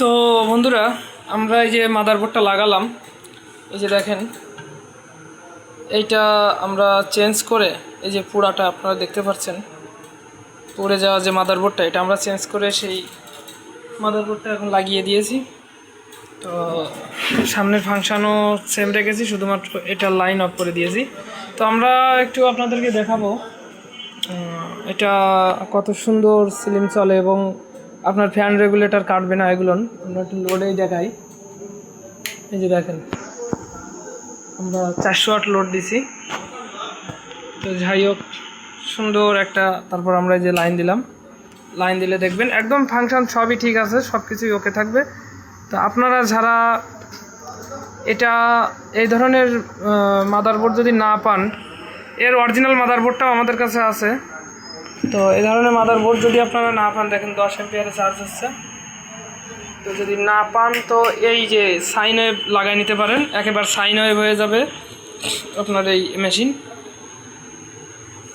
তো বন্ধুরা, আমরা এই যে মাদারবোর্ডটা লাগালাম, এই যে দেখেন, এইটা আমরা চেঞ্জ করে, এই যে পুরাটা আপনারা দেখতে পাচ্ছেন পড়ে যাওয়া যে মাদারবোর্ডটা, এটা আমরা চেঞ্জ করে সেই মাদারবোর্ডটা এখন লাগিয়ে দিয়েছি। তো সামনের ফাংশানও সেম রেখেছি, শুধুমাত্র এটা লাইন অফ করে দিয়েছি। তো আমরা একটু আপনাদেরকে দেখাবো এটা কত সুন্দর সিলিং চলে এবং আপনার ফ্যান রেগুলেটর কাটবে না এগুলো। আমরা একটু লোডেই দেখাই। এই যে দেখেন, আমরা 400 ওয়াট লোড দিছি। তো যাই হোক, সুন্দর একটা, তারপর আমরা এই যে লাইন দিলাম, লাইন দিলে দেখবেন একদম ফাংশন সবই ঠিক আছে, সব কিছুই ওকে থাকবে। তো আপনারা যারা এটা এই ধরনের মাদারবোর্ড যদি না পান, এর অরিজিনাল মাদারবোর্ডটাও আমাদের কাছে আছে। তো এই ধরনের মাদারবোর্ড যদি আপনারা না পান, দেখেন 10 এম্পিয়ারে চার্জ হচ্ছে। তো যদি না পান তো এই যে সাইন ওয়েভ লাগাই নিতে পারেন, একেবারে সাইন ওয়েভ হয়ে যাবে আপনার এই মেশিন।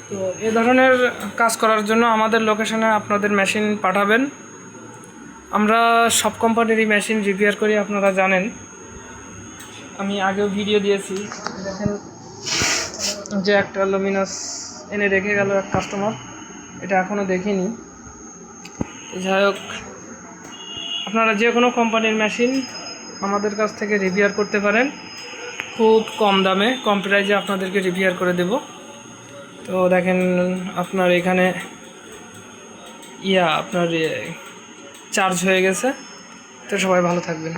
তো এই ধরনের কাজ করার জন্য আমাদের লোকেশনে আপনাদের মেশিন পাঠাবেন। আমরা সব কোম্পানিরই মেশিন রিপেয়ার করি, আপনারা জানেন, আমি আগেও ভিডিও দিয়েছি। দেখেন যে একটা লুমিনাস এনে রেখে গেল এক কাস্টমার, এটা এখনও দেখিনি। যাই হোক, আপনারা যে কোনো কোম্পানির মেশিন আমাদের কাছ থেকে রিপেয়ার করতে পারেন, খুব কম দামে, কম প্রাইসে আপনাদেরকে রিপেয়ার করে দেব। তো দেখেন আপনার এখানে আপনার চার্জ হয়ে গেছে। তো সবাই ভালো থাকবেন।